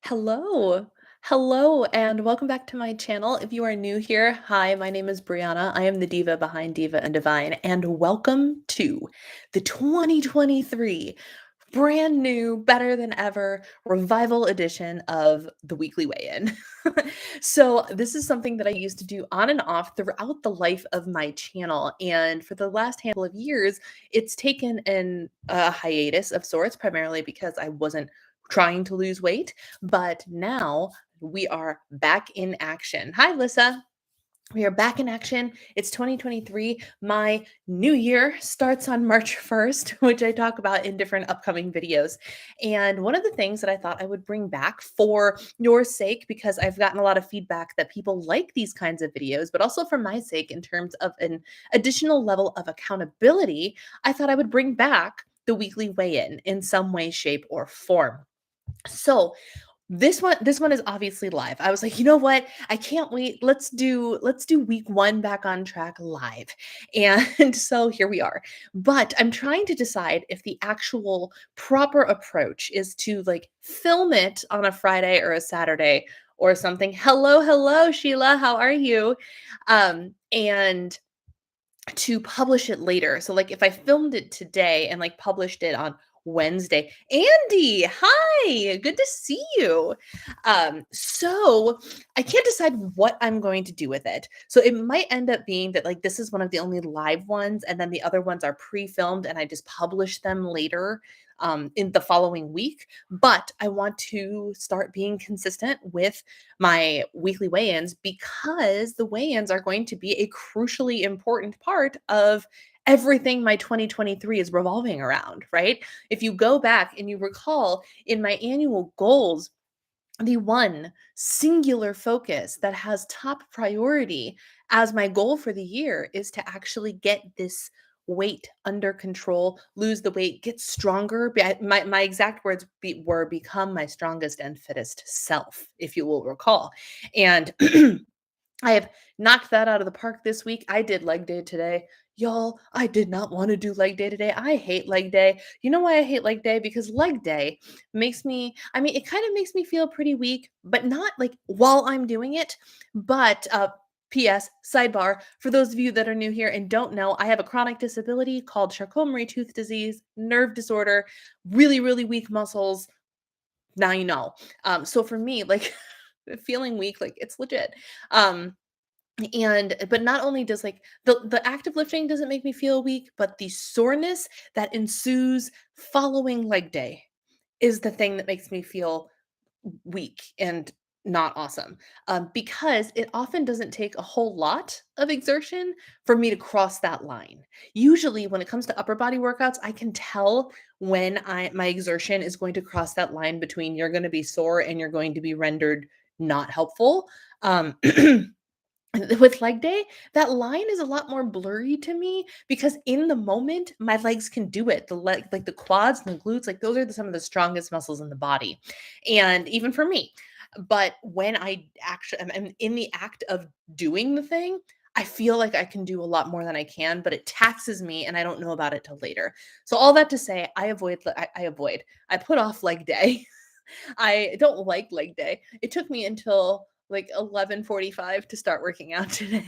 Hello. Hello, and welcome back to my channel. If you are new here, hi, my name is Brianna. I am the diva behind Diva and Divine, and welcome to the 2023 brand new, better than ever revival edition of the weekly weigh-in. So, this is something that I used to do on and off throughout the life of my channel, and for the last handful of years, it's taken a hiatus of sorts, primarily because I wasn't trying to lose weight, but now we are back in action. Hi, Lissa. We are back in action. It's 2023. My new year starts on March 1st, which I talk about in different upcoming videos. And one of the things that I thought I would bring back for your sake, because I've gotten a lot of feedback that people like these kinds of videos, but also for my sake, in terms of an additional level of accountability, I thought I would bring back the weekly weigh in some way, shape, or form. So this one is obviously live. I was like, "You know what? I can't wait. Let's do week 1 back on track live." And so here we are. But I'm trying to decide if the actual proper approach is to like film it on a Friday or a Saturday or something. Hello, hello, Sheila. How are you? And to publish it later. So like if I filmed it today and like published it on Wednesday. Andy, hi. Good to see you. So I can't decide what I'm going to do with it. So it might end up being that like this is one of the only live ones and then the other ones are pre-filmed and I just publish them later in the following week. But I want to start being consistent with my weekly weigh-ins because the weigh-ins are going to be a crucially important part of everything my 2023 is revolving around, right? If you go back and you recall in my annual goals, the one singular focus that has top priority as my goal for the year is to actually get this weight under control, lose the weight, get stronger. My exact words were become my strongest and fittest self, if you will recall. And I have knocked that out of the park this week. I did leg day today. Y'all, I did not want to do leg day today. I hate leg day. You know why I hate leg day? Because leg day makes me, I mean, it kind of makes me feel pretty weak, but not like while I'm doing it. But PS, sidebar, for those of you that are new here and don't know, I have a chronic disability called Charcot-Marie-Tooth disease, nerve disorder, really, really weak muscles. Now you know. So for me, like feeling weak, like it's legit. Um, and but not only does like the act of lifting doesn't make me feel weak, but the soreness that ensues following leg day is the thing that makes me feel weak and not awesome. Because it often doesn't take a whole lot of exertion for me to cross that line. Usually, when it comes to upper body workouts, I can tell when my exertion is going to cross that line between you're going to be sore and you're going to be rendered not helpful. With leg day, that line is a lot more blurry to me because in the moment, my legs can do it. The leg, like the quads and the glutes, like those are some of the strongest muscles in the body. And even for me. But when I actually am in the act of doing the thing, I feel like I can do a lot more than I can, but it taxes me and I don't know about it till later. So all that to say, I put off leg day. I don't like leg day. It took me until like 11:45 to start working out today.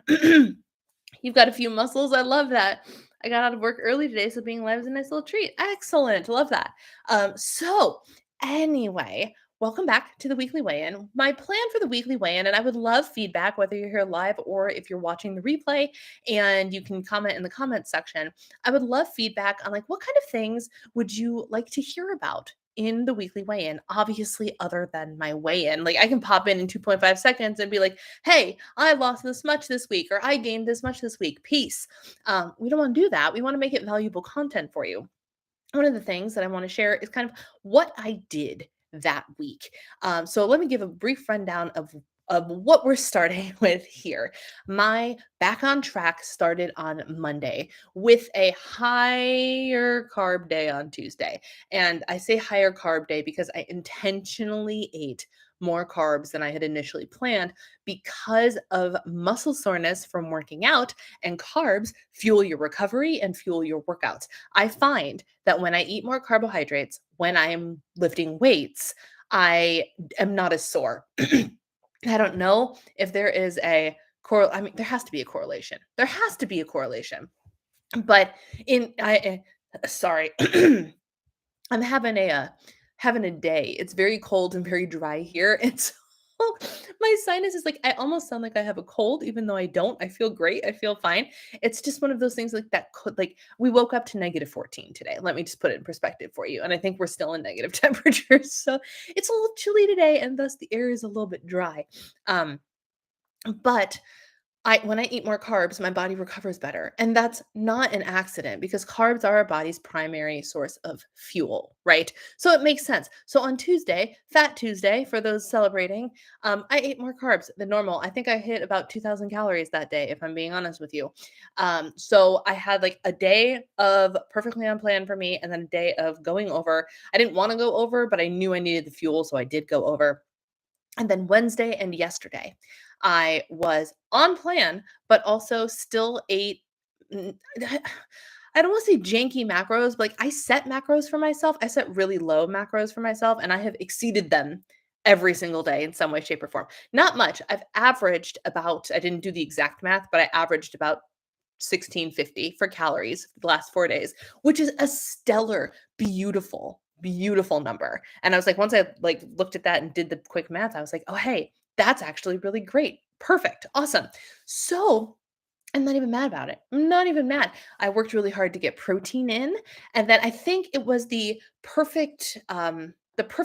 You've got a few muscles. I love that. I got out of work early today, so being live is a nice little treat. Excellent. Love that. So anyway, welcome back to the weekly weigh-in. My plan for the weekly weigh-in, and I would love feedback, whether you're here live or if you're watching the replay, and you can comment in the comments section. I would love feedback on like what kind of things would you like to hear about in the weekly weigh-in, obviously other than my weigh-in. Like I can pop in 2.5 seconds and be like, hey, I lost this much this week, or I gained this much this week. Peace. We don't want to do that. We want to make it valuable content for you. One of the things that I want to share is kind of what I did that week. So let me give a brief rundown of what we're starting with here. My back on track started on Monday with a higher carb day on Tuesday. And I say higher carb day because I intentionally ate more carbs than I had initially planned because of muscle soreness from working out, and carbs fuel your recovery and fuel your workouts. I find that when I eat more carbohydrates, when I am lifting weights, I am not as sore. I don't know if there is a I mean, there has to be a correlation. There has to be a correlation. But in sorry. I'm having a day. It's very cold and very dry here, and so my sinus is like I almost sound like I have a cold, even though I don't. I feel great. I feel fine. It's just one of those things like that could like we woke up to -14 today. Let me just put it in perspective for you. And I think we're still in negative temperatures. So it's a little chilly today, and thus the air is a little bit dry. Um, but I when I eat more carbs, my body recovers better. And that's not an accident because carbs are our body's primary source of fuel, right? So it makes sense. So on Tuesday, Fat Tuesday, for those celebrating, I ate more carbs than normal. I think I hit about 2,000 calories that day, if I'm being honest with you. So I had like a day of perfectly on plan for me and then a day of going over. I didn't want to go over, but I knew I needed the fuel. So I did go over. And then Wednesday and yesterday, I was on plan, but also still ate. n- I don't want to say janky macros, but like I set macros for myself. I set really low macros for myself, and I have exceeded them every single day in some way, shape, or form. Not much. I've averaged about, I didn't do the exact math, but I averaged about 1650 for calories the last 4 days, which is a stellar, beautiful, beautiful number. And I was like, once I like looked at that and did the quick math, I was like, oh hey, that's actually really great. Perfect. Awesome. So I'm not even mad about it. I'm not even mad. I worked really hard to get protein in, and then I think it was the perfect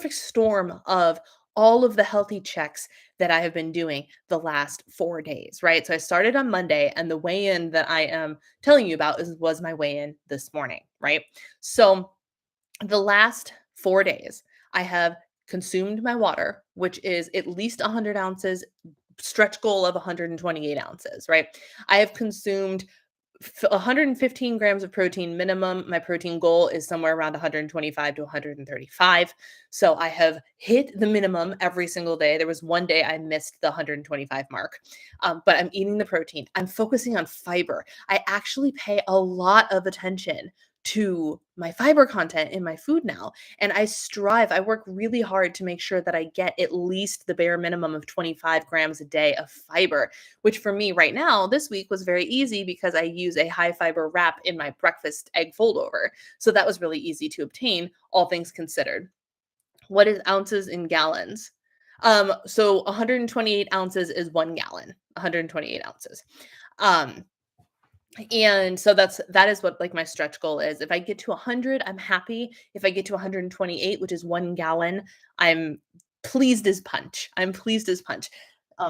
storm of all of the healthy checks that I have been doing the last 4 days, right? So I started on Monday, and the weigh-in that I am telling you about was my weigh-in this morning, right? So the last 4 days, I have consumed my water, which is at least 100 ounces, stretch goal of 128 ounces, right? I have consumed 115 grams of protein minimum. My protein goal is somewhere around 125 to 135. So I have hit the minimum every single day. There was one day I missed the 125 mark, but I'm eating the protein. I'm focusing on fiber. I actually pay a lot of attention to my fiber content in my food now. And I work really hard to make sure that I get at least the bare minimum of 25 grams a day of fiber, which for me right now, this week was very easy because I use a high fiber wrap in my breakfast egg fold over. So that was really easy to obtain, all things considered. What is ounces in gallons? So 128 ounces is 1 gallon, 128 ounces. Um, and so that is what like my stretch goal is. If I get to 100, I'm happy. If I get to 128, which is 1 gallon, I'm pleased as punch. I'm pleased as punch.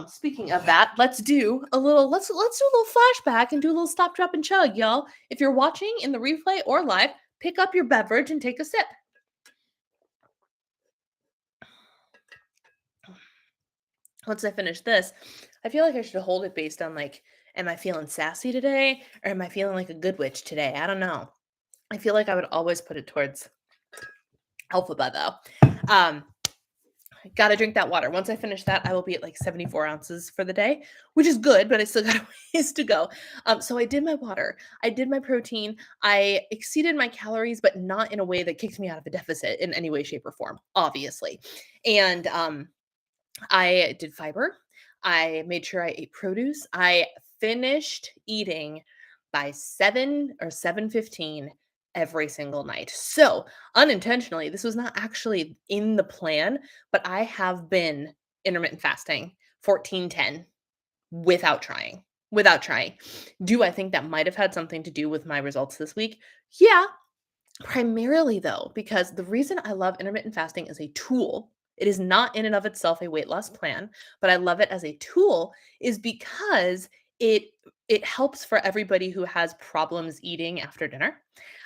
Speaking of that, let's do a little flashback and do a little stop, drop, and chug, y'all. If you're watching in the replay or live, pick up your beverage and take a sip. Once I finish this, I feel like I should hold it based on like, am I feeling sassy today or am I feeling like a good witch today? I don't know. I feel like I would always put it towards alphabet though. Gotta drink that water. Once I finish that, I will be at like 74 ounces for the day, which is good, but I still got a ways to go. So I did my water, I did my protein, I exceeded my calories, but not in a way that kicked me out of a deficit in any way, shape, or form, obviously. And I did fiber. I made sure I ate produce. I finished eating by 7 or 7:15 every single night. So, unintentionally, this was not actually in the plan, but I have been intermittent fasting 14:10 without trying. Without trying. Do I think that might have had something to do with my results this week? Yeah, primarily, though, because the reason I love intermittent fasting as a tool, it is not in and of itself a weight loss plan, but I love it as a tool is because it it helps for everybody who has problems eating after dinner.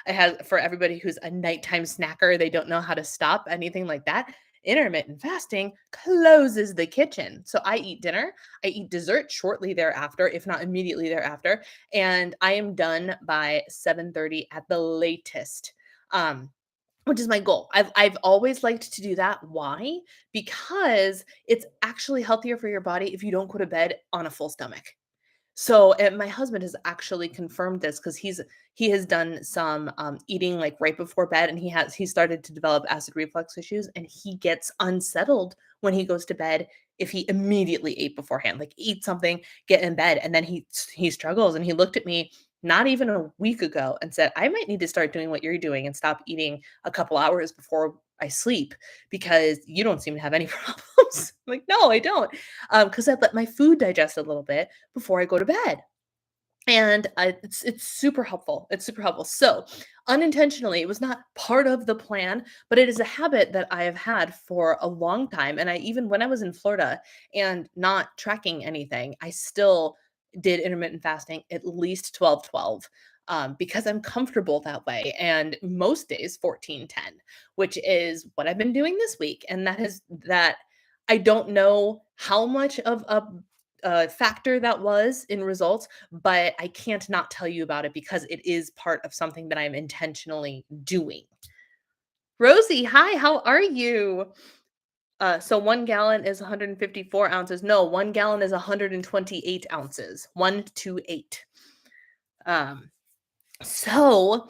It has for everybody who's a nighttime snacker, they don't know how to stop, anything like that. Intermittent fasting closes the kitchen. So I eat dinner, I eat dessert shortly thereafter, if not immediately thereafter, and I am done by 7:30 at the latest. Um, which is my goal. I've always liked to do that. Why? Because it's actually healthier for your body if you don't go to bed on a full stomach. So, and my husband has actually confirmed this because he has done some eating like right before bed, and he started to develop acid reflux issues, and he gets unsettled when he goes to bed if he immediately ate beforehand, like eat something, get in bed, and then he struggles. And he looked at me not even a week ago and said, "I might need to start doing what you're doing and stop eating a couple hours before I sleep because you don't seem to have any problems." I'm like, no, I don't, because I let my food digest a little bit before I go to bed. And it's super helpful. It's super helpful. So, unintentionally, it was not part of the plan, but it is a habit that I have had for a long time. And I even when I was in Florida and not tracking anything, I still did intermittent fasting at least 12-12, because I'm comfortable that way. And most days 14-10, which is what I've been doing this week. And that I don't know how much of a factor that was in results, but I can't not tell you about it because it is part of something that I'm intentionally doing. Rosie, hi, how are you? So 1 gallon is 154 ounces. No, 1 gallon is 128 ounces. 128. Um, so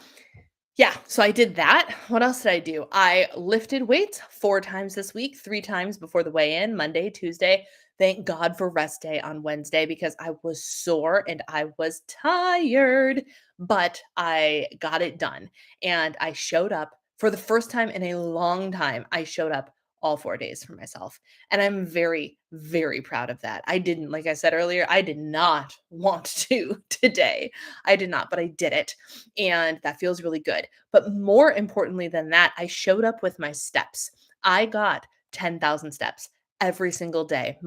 yeah, so I did that. What else did I do? I lifted weights 4 times this week, 3 times before the weigh in, Monday, Tuesday. Thank God for rest day on Wednesday because I was sore and I was tired, but I got it done. And I showed up for the first time in a long time. I showed up all 4 days for myself. And I'm very, very proud of that. I didn't, like I said earlier, I did not want to today. I did not, but I did it. And that feels really good. But more importantly than that, I showed up with my steps. I got 10,000 steps every single day,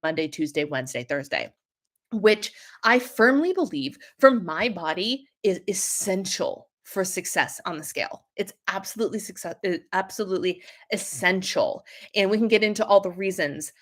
Monday, Tuesday, Wednesday, Thursday, which I firmly believe for my body is essential for success on the scale. It's absolutely essential. And we can get into all the reasons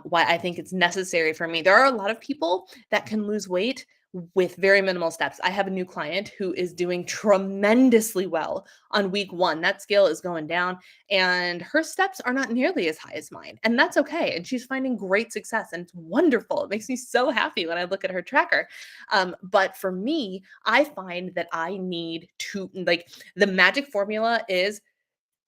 why I think it's necessary for me. There are a lot of people that can lose weight with very minimal steps. I have a new client who is doing tremendously well on week 1. That scale is going down and her steps are not nearly as high as mine. And that's okay. And she's finding great success and it's wonderful. It makes me so happy when I look at her tracker. But for me, I find that I need to, like, the magic formula is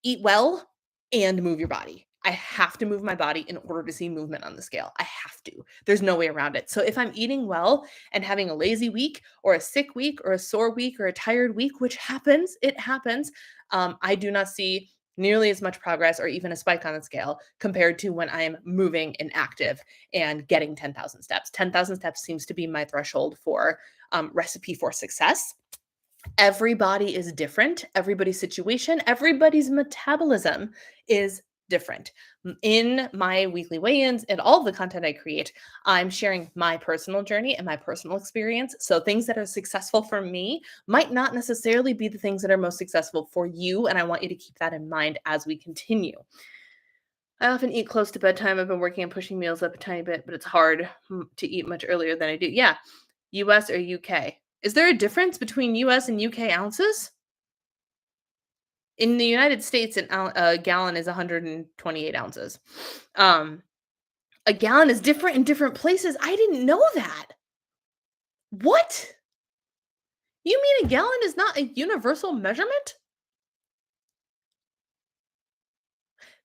eat well and move your body. I have to move my body in order to see movement on the scale. I have to. There's no way around it. So if I'm eating well and having a lazy week or a sick week or a sore week or a tired week, which happens, it happens, I do not see nearly as much progress or even a spike on the scale compared to when I'm moving and active and getting 10,000 steps. 10,000 steps seems to be my threshold for recipe for success. Everybody is different. Everybody's situation, everybody's metabolism is different. In my weekly weigh ins and all of the content I create, I'm sharing my personal journey and my personal experience. So, things that are successful for me might not necessarily be the things that are most successful for you. And I want you to keep that in mind as we continue. I often eat close to bedtime. I've been working on pushing meals up a tiny bit, but it's hard to eat much earlier than I do. Yeah. US or UK? Is there a difference between US and UK ounces? In the United States, a gallon is 128 ounces. Um, a gallon is different in different places. I didn't know that. What? You mean a gallon is not a universal measurement?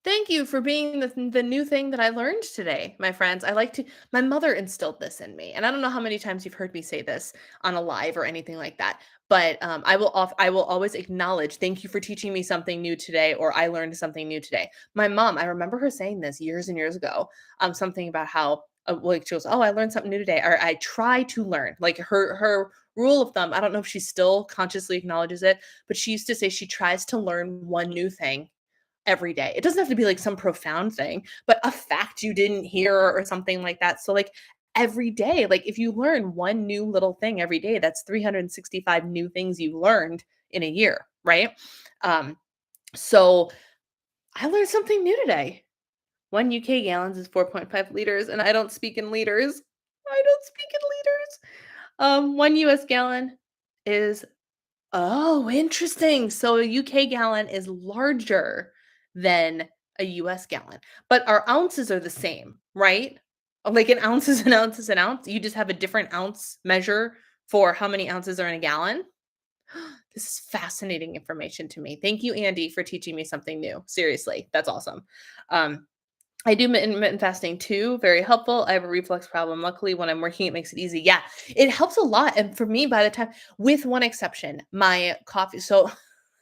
Thank you for being the new thing that I learned today, my friends. My mother instilled this in me. And I don't know how many times you've heard me say this on a live or anything like that, but I will always acknowledge, thank you for teaching me something new today, or I learned something new today. My mom, I remember her saying this years and years ago, something about how, like, she goes, "Oh, I learned something new today," or "I try to learn." Like, her rule of thumb, I don't know if she still consciously acknowledges it, but she used to say she tries to learn one new thing every day. It doesn't have to be like some profound thing, but a fact you didn't hear or something like that. So, like, every day, like, if you learn one new little thing every day, that's 365 new things you learned in a year, right? Um, so I learned something new today. 1 UK gallons is 4.5 liters, and I don't speak in liters. I don't speak in liters. 1 US gallon is Oh, interesting. So a UK gallon is larger than a US gallon, but our ounces are the same, right? Like an ounce is an ounce is an ounce? You just have a different ounce measure for how many ounces are in a gallon? This is fascinating information to me. Thank you, Andy, for teaching me something new. Seriously, that's awesome. Um, I do intermittent fasting too, very helpful. I have a reflux problem. Luckily, when I'm working, it makes it easy. Yeah, it helps a lot. And for me, by the time, with one exception, my coffee. So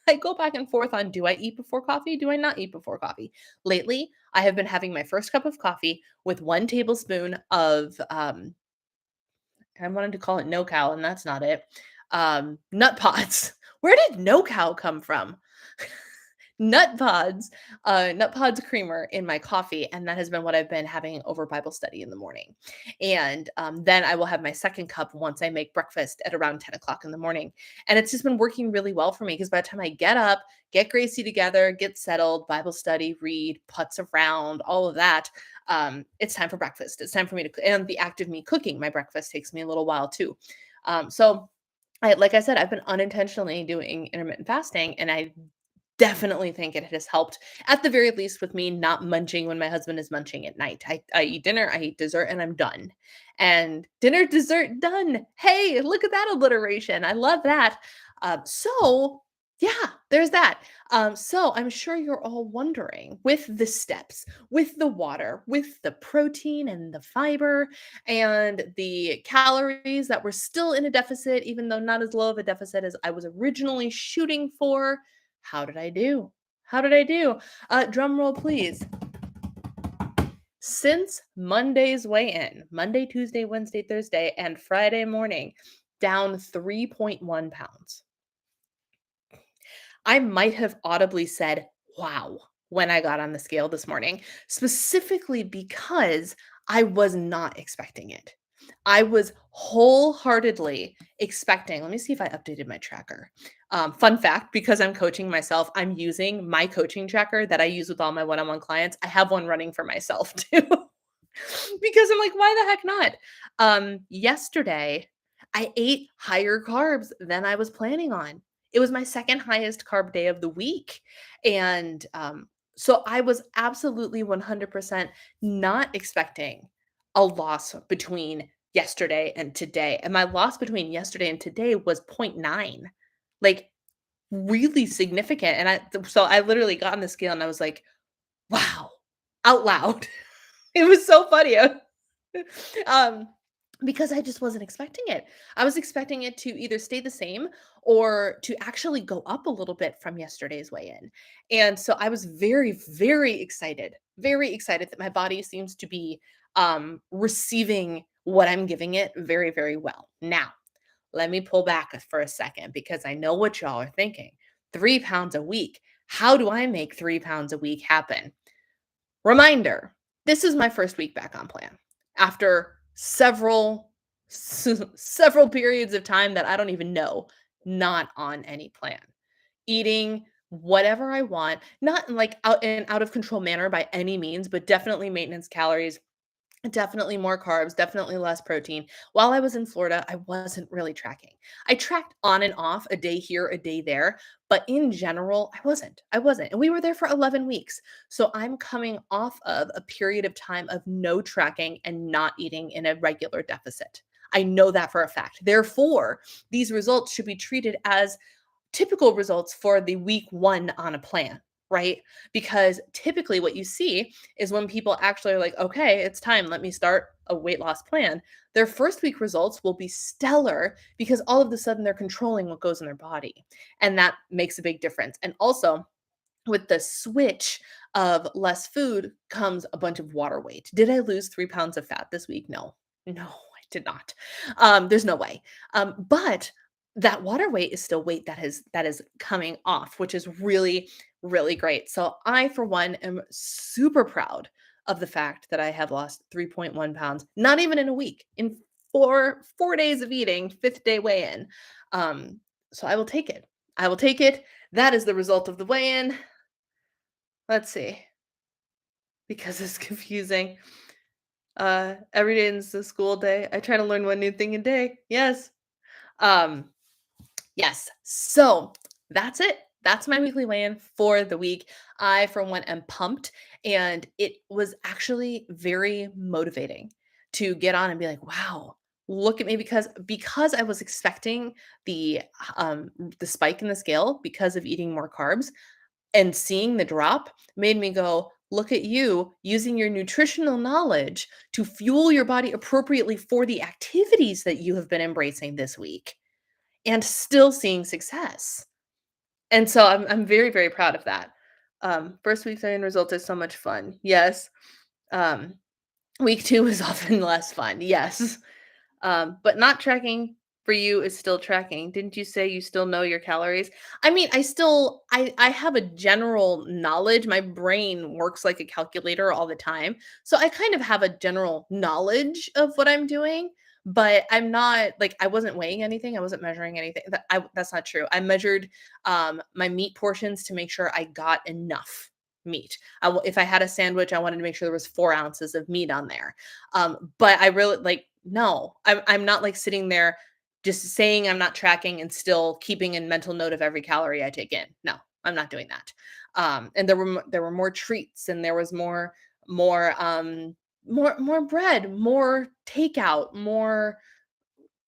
I go back and forth on, do I eat before coffee? Do I not eat before coffee? Lately, I have been having my first cup of coffee with 1 tablespoon of I wanted to call it no cow, and that's not it. Nut pods. Where did no cow come from? Nut pods, Nut pods creamer in my coffee, and that has been what I've been having over Bible study in the morning. And then I will have my second cup once I make breakfast at around 10 o'clock in the morning. And it's just been working really well for me because by the time I get up, get Gracie together, get settled, Bible study, read, putz around, all of that, it's time for breakfast. It's time for me to, and the act of me cooking my breakfast takes me a little while too. So like I said, I've been unintentionally doing intermittent fasting, and I definitely think it has helped, at the very least, with me not munching when my husband is munching at night. I eat dinner, I eat dessert, and I'm done. And dinner, dessert, done. Hey, look at that alliteration. I love that. So, yeah, there's that. So I'm sure you're all wondering, with the steps, with the water, with the protein and the fiber and the calories that were still in a deficit, even though not as low of a deficit as I was originally shooting for, how did I do? How did I do? Drum roll, please. Since Monday's weigh in, Monday, Tuesday, Wednesday, Thursday, and Friday morning, down 3.1 pounds. I might have audibly said, wow, when I got on the scale this morning, specifically because I was not expecting it. I was wholeheartedly expecting. Let me see if I updated my tracker. Fun fact, because I'm coaching myself, I'm using my coaching tracker that I use with all my one on one clients. I have one running for myself too. Because I'm like, why the heck not? Yesterday, I ate higher carbs than I was planning on. It was my second highest carb day of the week. And so I was absolutely 100% not expecting a loss between yesterday and today. And my loss between yesterday and today was point 0.9, like really significant. And so I literally got on the scale and I was like, wow, out loud. It was so funny. Um, because I just wasn't expecting it. I was expecting it to either stay the same or to actually go up a little bit from yesterday's weigh-in. And so I was very, very excited that my body seems to be receiving what I'm giving it very, very well. Now, let me pull back for a second because I know what y'all are thinking. 3 pounds a week. How do I make 3 pounds a week happen? Reminder, this is my first week back on plan after several periods of time that I don't even know not on any plan. Eating whatever I want, not in like out of control manner by any means, but definitely maintenance calories, definitely more carbs, definitely less protein. While I was in Florida, I wasn't really tracking. I tracked on and off, a day here, a day there, but in general, I wasn't. I wasn't. And we were there for 11 weeks. So I'm coming off of a period of time of no tracking and not eating in a regular deficit. I know that for a fact. Therefore, these results should be treated as typical results for the week 1 on a plan, right? Because typically what you see is when people actually are like, okay, it's time, let me start a weight loss plan. Their first week results will be stellar because all of a sudden they're controlling what goes in their body. And that makes a big difference. And also, with the switch of less food comes a bunch of water weight. Did I lose 3 pounds of fat this week? No, no, I did not. There's no way. But that water weight is still weight that is coming off, which is really, really great. So I, for one, am super proud of the fact that I have lost 3.1 pounds, not even in a week, in four days of eating, fifth day weigh-in. So I will take it. I will take it. That is the result of the weigh-in. Let's see, because it's confusing. Every day is a school day. I try to learn one new thing a day. Yes. Um, yes. So that's it. That's my weekly weigh-in for the week. I, for one, am pumped, and it was actually very motivating. to get on and be like, wow, look at me, because I was expecting the um the spike in the scale because of eating more carbs, and seeing the drop made me go, look at you using your nutritional knowledge to fuel your body appropriately for the activities that you have been embracing this week and still seeing success. And so I'm very, very proud of that. First week's end results is so much fun. Yes. Um, week two is often less fun. Yes. But not tracking for you is still tracking. Didn't you say you still know your calories? I mean, I have a general knowledge. My brain works like a calculator all the time. So I kind of have a general knowledge of what I'm doing, but I'm not like I wasn't weighing anything. I wasn't measuring anything. That's not true. I measured my meat portions to make sure I got enough meat. If I had a sandwich, I wanted to make sure there was 4 ounces of meat on there. But I really like no, I'm not like sitting there just saying I'm not tracking and still keeping a mental note of every calorie I take in. No, I'm not doing that. And there were more treats, and there was more bread, more takeout, more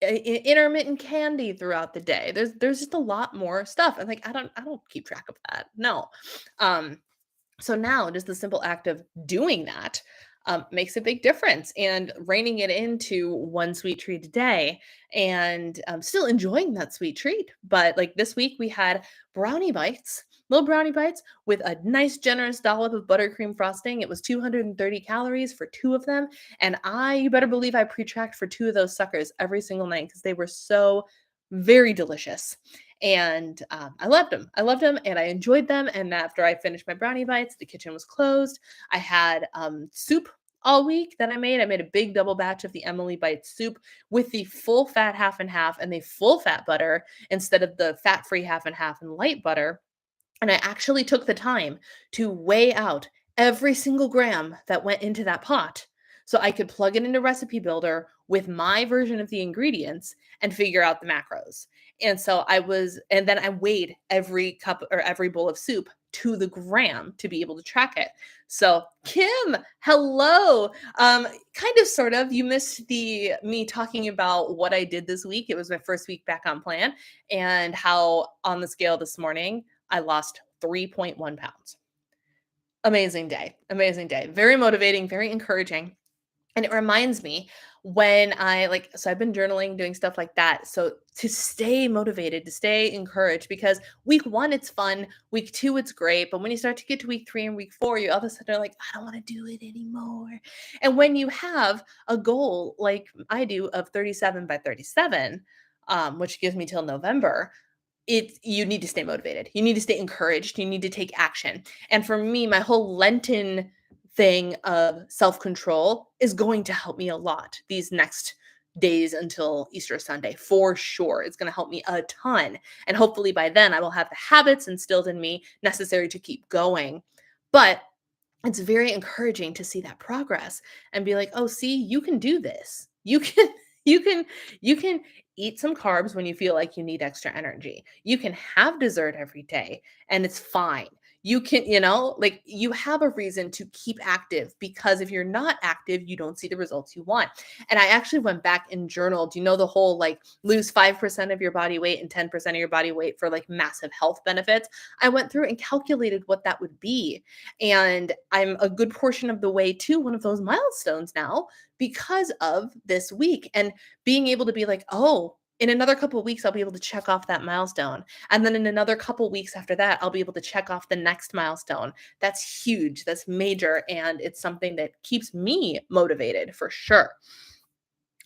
intermittent candy throughout the day. There's just a lot more stuff. And like I don't keep track of that. No. Um so now just the simple act of doing that makes a big difference, and reining it into one sweet treat a day, and still enjoying that sweet treat. But like this week, we had brownie bites, little brownie bites with a nice generous dollop of buttercream frosting. It was 230 calories for two of them. And you better believe I pre tracked for two of those suckers every single night because they were so very delicious. And I loved them. I loved them and I enjoyed them. And after I finished my brownie bites, the kitchen was closed. I had soup all week that I made. I made a big double batch of the Emily Bites soup with the full fat half and half and the full fat butter instead of the fat free half and half and light butter. And I actually took the time to weigh out every single gram that went into that pot so I could plug it into Recipe Builder with my version of the ingredients and figure out the macros. And then I weighed every cup or every bowl of soup to the gram to be able to track it. So, Kim, hello. Kind of sort of, you missed the me talking about what I did this week. It was my first week back on plan, and how on the scale this morning I lost 3.1 pounds. Amazing day. Amazing day. Very motivating, very encouraging. And it reminds me when so I've been journaling, doing stuff like that. So to stay motivated, to stay encouraged, because week one, it's fun. Week two, it's great. But when you start to get to week three and week four, you all of a sudden are like, I don't want to do it anymore. And when you have a goal like I do of 37 by 37, which gives me till November, you need to stay motivated. You need to stay encouraged. You need to take action. And for me, my whole Lenten thing of self-control is going to help me a lot these next days until Easter Sunday, for sure. It's going to help me a ton. And hopefully by then I will have the habits instilled in me necessary to keep going. But it's very encouraging to see that progress and be like, "Oh, see, you can do this. You can you can you can eat some carbs when you feel like you need extra energy. You can have dessert every day and it's fine. You can, like you have a reason to keep active, because if you're not active, you don't see the results you want." And I actually went back and journaled, the whole like lose 5% of your body weight and 10% of your body weight for like massive health benefits. I went through and calculated what that would be. And I'm a good portion of the way to one of those milestones now because of this week, and being able to be like, oh, in another couple of weeks, I'll be able to check off that milestone. And then in another couple of weeks after that, I'll be able to check off the next milestone. That's huge. That's major. And it's something that keeps me motivated for sure.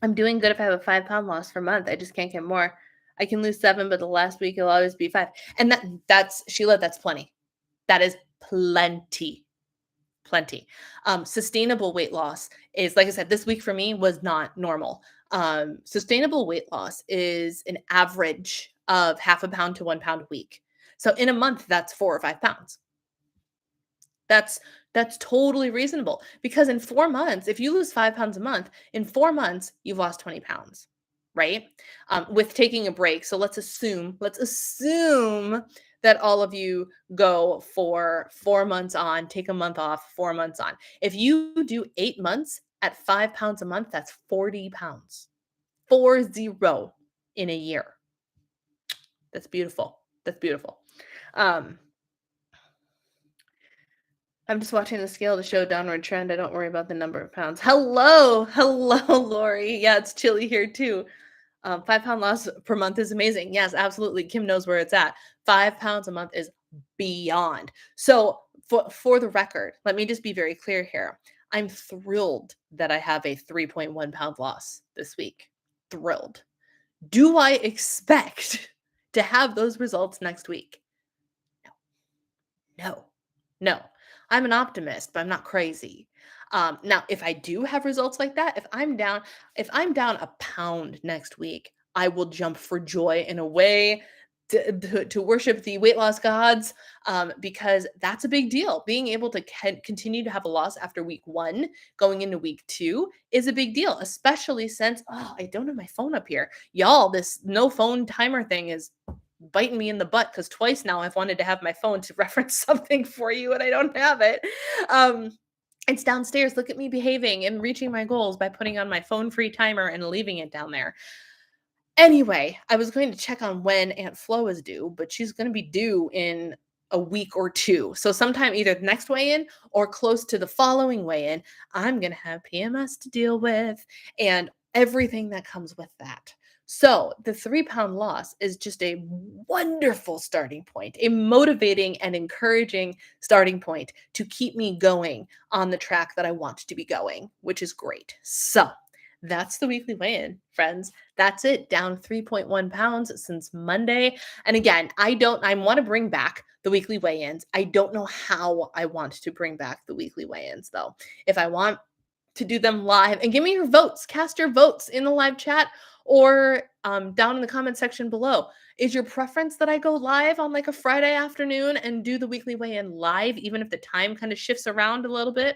I'm doing good if I have a 5 pound loss per month. I just can't get more. I can lose 7, but the last week it'll always be 5. And that's Sheila, that's plenty. That is plenty. Plenty. Sustainable weight loss is, like I said, this week for me was not normal. Sustainable weight loss is an average of half a pound to 1 pound a week. So in a month, that's 4 or 5 pounds. That's totally reasonable, because in 4 months, if you lose 5 pounds a month, in 4 months, you've lost 20 pounds, right? With taking a break. So let's assume that all of you go for 4 months on, take a month off, 4 months on. If you do 8 months At 5 pounds a month, that's 40 pounds. 40 in a year. That's beautiful. That's beautiful. Um, I'm just watching the scale to show downward trend. I don't worry about the number of pounds. Hello, hello, Lori. Yeah, it's chilly here too. 5 pound loss per month is amazing. Yes, absolutely. Kim knows where it's at. 5 pounds a month is beyond. So for the record, let me just be very clear here. I'm thrilled that I have a 3.1 pound loss this week. Thrilled. Do I expect to have those results next week? No, no. I'm an optimist, but I'm not crazy. Now, if I do have results like that, if I'm down a pound next week, I will jump for joy in a way to worship the weight loss gods, because that's a big deal. Being able to continue to have a loss after week one, going into week two, is a big deal, especially since, oh, I don't have my phone up here. Y'all, this no phone timer thing is biting me in the butt because twice now I've wanted to have my phone to reference something for you and I don't have it. Um, it's downstairs. Look at me behaving and reaching my goals by putting on my phone free timer and leaving it down there. Anyway, I was going to check on when Aunt Flo is due, but she's going to be due in a week or two. So sometime either the next weigh in or close to the following weigh in, I'm going to have PMS to deal with and everything that comes with that. So the 3 pound loss is just a wonderful starting point, a motivating and encouraging starting point to keep me going on the track that I want to be going, which is great. So that's the weekly weigh in, friends. That's it. Down 3.1 pounds since Monday. And again, I want to bring back the weekly weigh ins. I don't know how I want to bring back the weekly weigh ins though. If I want to do them live, and give me your votes, cast your votes in the live chat or down in the comment section below. Is your preference that I go live on like a Friday afternoon and do the weekly weigh in live, even if the time kind of shifts around a little bit?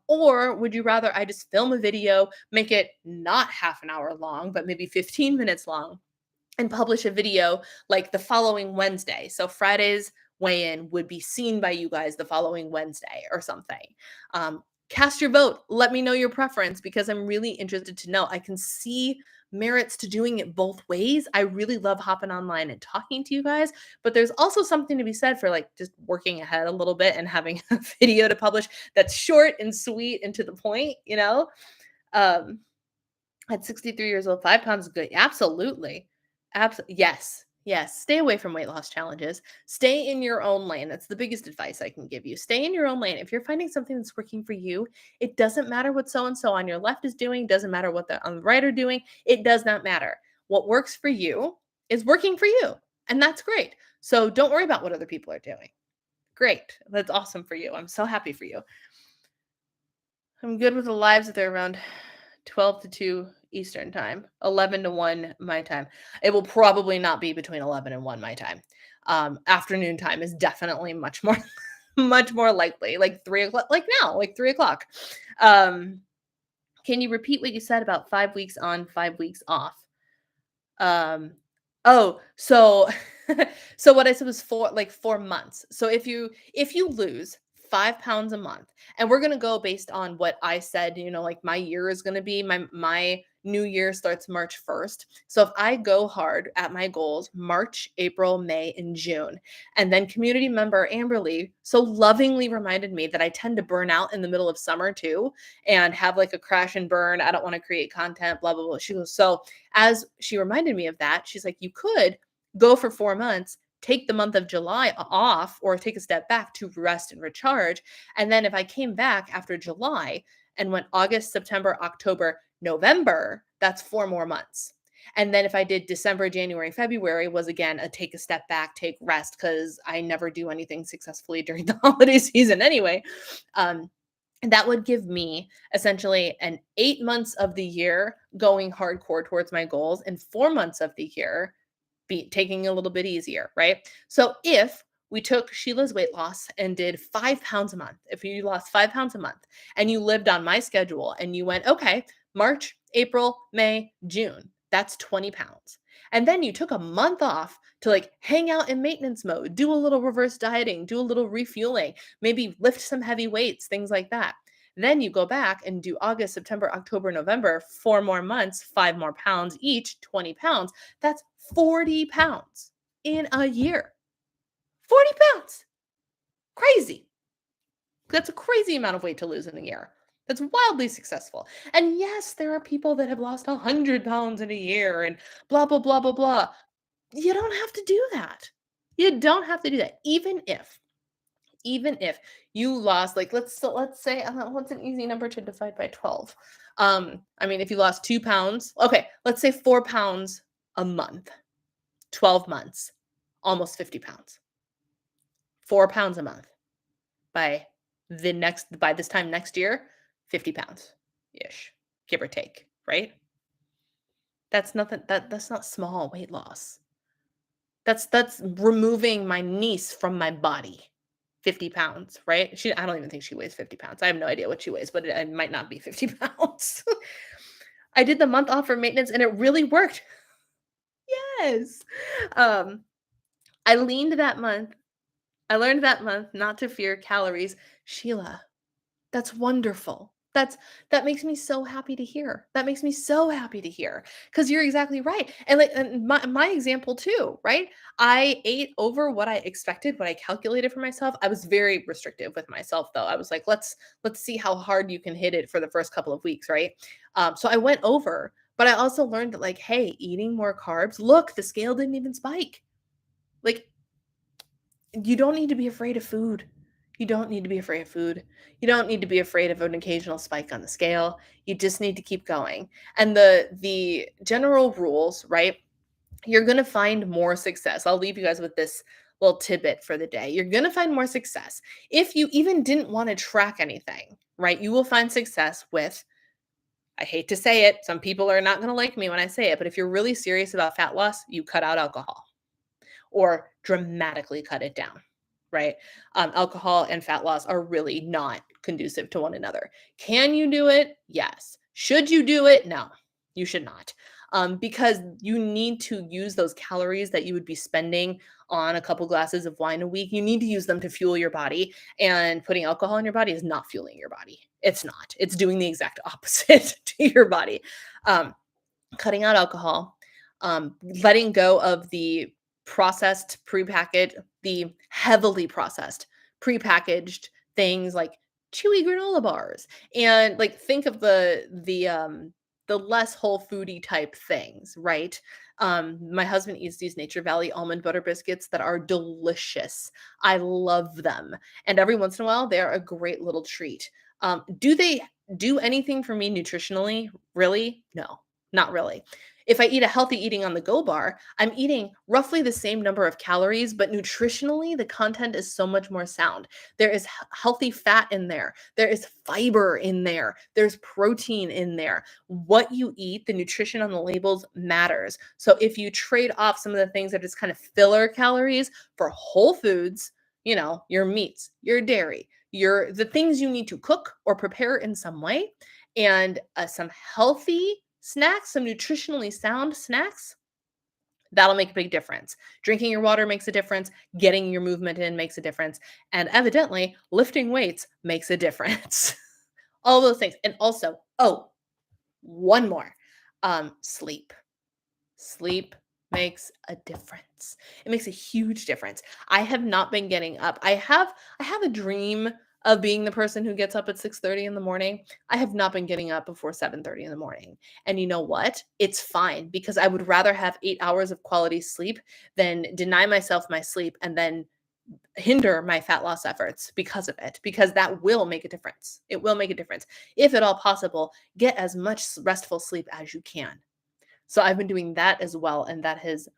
Or would you rather I just film a video, make it not half an hour long, but maybe 15 minutes long, and publish a video like the following Wednesday? So Friday's weigh in would be seen by you guys the following Wednesday or something. Cast your vote. Let me know your preference because I'm really interested to know. I can see merits to doing it both ways. I really love hopping online and talking to you guys, but there's also something to be said for like just working ahead a little bit and having a video to publish that's short and sweet and to the point, you know? Um, at 63 years old, 5 pounds is good. Absolutely. Yes. Yes. Stay away from weight loss challenges. Stay in your own lane. That's the biggest advice I can give you. Stay in your own lane. If you're finding something that's working for you, it doesn't matter what so and so on your left is doing, doesn't matter what the on the right are doing. It does not matter. What works for you is working for you. And that's great. So don't worry about what other people are doing. Great. That's awesome for you. I'm so happy for you. I'm good with the lives if they're around 12 to 2 Eastern time, 11 to 1 my time. It will probably not be between 11 and 1 my time. Afternoon time is definitely much more much more likely, like 3 o'clock, like now, like 3 o'clock. Can you repeat what you said about 5 weeks on, 5 weeks off? Um, oh, so so what I said was 4 months. So if you lose 5 pounds a month, and we're gonna go based on what I said, like my year is gonna be, my new year starts March 1st. So if I go hard at my goals, March, April, May, and June, and then community member Amberly so lovingly reminded me that I tend to burn out in the middle of summer too and have like a crash and burn. I don't want to create content, blah, blah, blah. She goes, so as she reminded me of that, she's like, you could go for 4 months, take the month of July off, or take a step back to rest and recharge. And then if I came back after July and went August, September, October, November, that's 4 more months. And then if I did December, January, February, was again a take a step back, take rest, because I never do anything successfully during the holiday season anyway. And that would give me essentially an 8 months of the year going hardcore towards my goals and 4 months of the year be taking a little bit easier, right? So if we took Sheila's weight loss and did 5 pounds a month, if you lost 5 pounds a month and you lived on my schedule and you went, okay, March, April, May, June, that's 20 pounds. And then you took a month off to like hang out in maintenance mode, do a little reverse dieting, do a little refueling, maybe lift some heavy weights, things like that. Then you go back and do August, September, October, November, 4 more months, 5 more pounds each, 20 pounds. That's 40 pounds in a year. 40 pounds. Crazy. That's a crazy amount of weight to lose in a year. That's wildly successful. And yes, there are people that have lost 100 pounds in a year and blah, blah, blah, blah, blah. You don't have to do that. You don't have to do that. Even if you lost, like, let's say, what's an easy number to divide by 12? I mean, if you lost 2 pounds, okay, let's say 4 pounds a month, 12 months, almost 50 pounds. 4 pounds a month by by this time next year, 50 pounds ish, give or take, right? That's nothing, that's not small weight loss. That's removing my niece from my body. 50 pounds, right? I don't even think she weighs 50 pounds. I have no idea what she weighs, but it might not be 50 pounds. I did the month off for maintenance and it really worked. Yes. Um, I leaned that month. I learned that month not to fear calories. Sheila, that's wonderful. That makes me so happy to hear. That makes me so happy to hear because you're exactly right. And like, and my example too, right? I ate over what I expected, what I calculated for myself. I was very restrictive with myself though. I was like, let's see how hard you can hit it for the first couple of weeks, right? So I went over, but I also learned that, like, hey, eating more carbs. Look, the scale didn't even spike. Like, you don't need to be afraid of food. You don't need to be afraid of food. You don't need to be afraid of an occasional spike on the scale. You just need to keep going. And the general rules, right? You're going to find more success. I'll leave you guys with this little tidbit for the day. You're going to find more success if you even didn't want to track anything, right? You will find success with, I hate to say it, some people are not going to like me when I say it, but if you're really serious about fat loss, you cut out alcohol or dramatically cut it down, right? Alcohol and fat loss are really not conducive to one another. Can you do it? Yes. Should you do it? No, you should not. Because you need to use those calories that you would be spending on a couple glasses of wine a week. You need to use them to fuel your body, and putting alcohol in your body is not fueling your body. It's not. It's doing the exact opposite to your body. Um, Cutting out alcohol, letting go of the processed, prepackaged, the heavily processed, prepackaged things like chewy granola bars, and like think of the less whole foody type things, right? My husband eats these Nature Valley almond butter biscuits that are delicious. I love them, and every once in a while, they are a great little treat. Do they do anything for me nutritionally? Really? No, not really. If I eat a healthy eating on the go bar, I'm eating roughly the same number of calories, but nutritionally, the content is so much more sound. There is healthy fat in there. There is fiber in there. There's protein in there. What you eat, the nutrition on the labels matters. So if you trade off some of the things that is kind of filler calories for whole foods, your meats, your dairy, the things you need to cook or prepare in some way, and some healthy snacks, some nutritionally sound snacks, that'll make a big difference. Drinking your water makes a difference. Getting your movement in makes a difference. And evidently, lifting weights makes a difference. All those things. And also, one more, sleep. Sleep makes a difference. It makes a huge difference. I have not been getting up. I have a dream of being the person who gets up at 6:30 in the morning. I have not been getting up before 7:30 in the morning. And you know what? It's fine because I would rather have 8 hours of quality sleep than deny myself my sleep and then hinder my fat loss efforts because of it, because that will make a difference. It will make a difference. If at all possible, get as much restful sleep as you can. So I've been doing that as well, and that has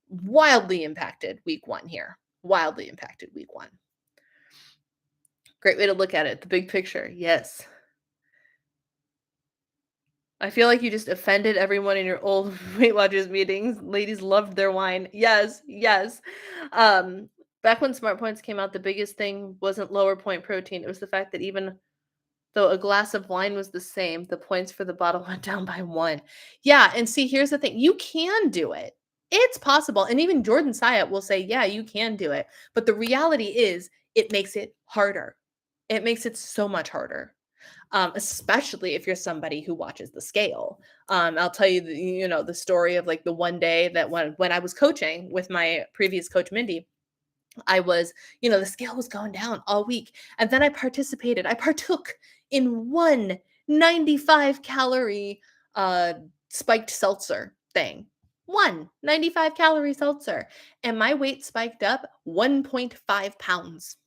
wildly impacted week 1 here. Wildly impacted week 1. Great way to look at it. The big picture. Yes. I feel like you just offended everyone in your old Weight Watchers meetings. Ladies loved their wine. Yes, yes. Back when Smart Points came out, the biggest thing wasn't lower point protein. It was the fact that even though a glass of wine was the same, the points for the bottle went down by 1. Yeah, and see, here's the thing. You can do it. It's possible. And even Jordan Syatt will say, yeah, you can do it. But the reality is it makes it harder. It makes it so much harder. especially if you're somebody who watches the scale. I'll tell you, the story of like the one day that when I was coaching with my previous coach, Mindy, I was, the scale was going down all week. And then I partook in one 95 calorie uh, spiked seltzer thing. One 95 calorie seltzer. And my weight spiked up 1.5 pounds.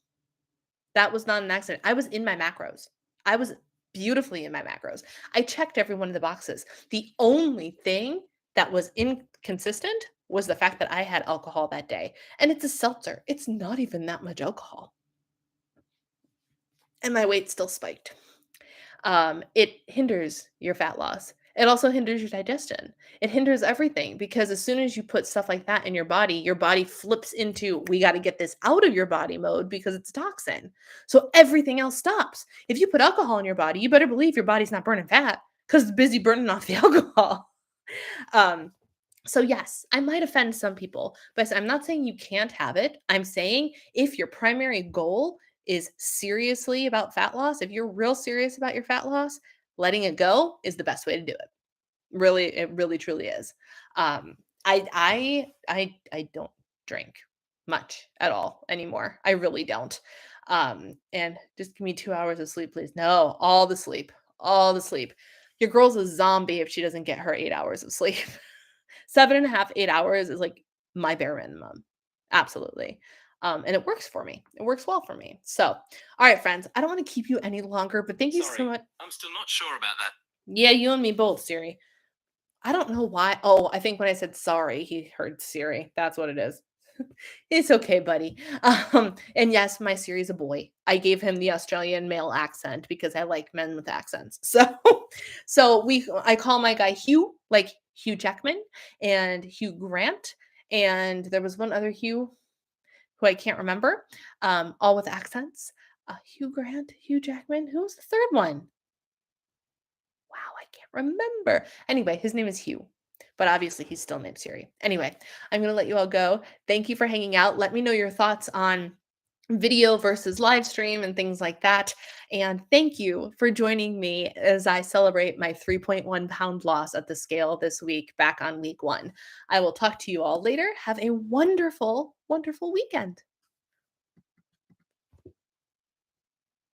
That was not an accident. I was in my macros. I was beautifully in my macros. I checked every one of the boxes. The only thing that was inconsistent was the fact that I had alcohol that day. And it's a seltzer. It's not even that much alcohol. And my weight still spiked. It hinders your fat loss. It also hinders your digestion. It hinders everything because as soon as you put stuff like that in your body flips into, we got to get this out of your body mode because it's a toxin. So everything else stops. If you put alcohol in your body, you better believe your body's not burning fat because it's busy burning off the alcohol. Um, so yes, I might offend some people, but I'm not saying you can't have it. I'm saying if your primary goal is seriously about fat loss, if you're real serious about your fat loss, letting it go is the best way to do it. Really, it really truly is. I don't drink much at all anymore. I really don't. And just give me 2 hours of sleep, please. No, all the sleep, all the sleep. Your girl's a zombie if she doesn't get her 8 hours of sleep. 7.5, 8 hours is like my bare minimum. Absolutely. And it works for me. It works well for me. So, all right, friends, I don't want to keep you any longer, but thank you so much. I'm still not sure about that. Yeah, you and me both, Siri. I don't know why. Oh, I think when I said sorry, he heard Siri. That's what it is. It's okay, buddy. And yes, my Siri's a boy. I gave him the Australian male accent because I like men with accents. So, I call my guy Hugh, like Hugh Jackman and Hugh Grant, and there was one other Hugh who I can't remember, all with accents. Hugh Grant, Hugh Jackman. Who was the third one? Wow, I can't remember. Anyway, his name is Hugh, but obviously he's still named Siri. Anyway, I'm going to let you all go. Thank you for hanging out. Let me know your thoughts on video versus live stream and things like that. And thank you for joining me as I celebrate my 3.1 pound loss at the scale this week, back on week 1. I will talk to you all later. Have a wonderful, wonderful weekend.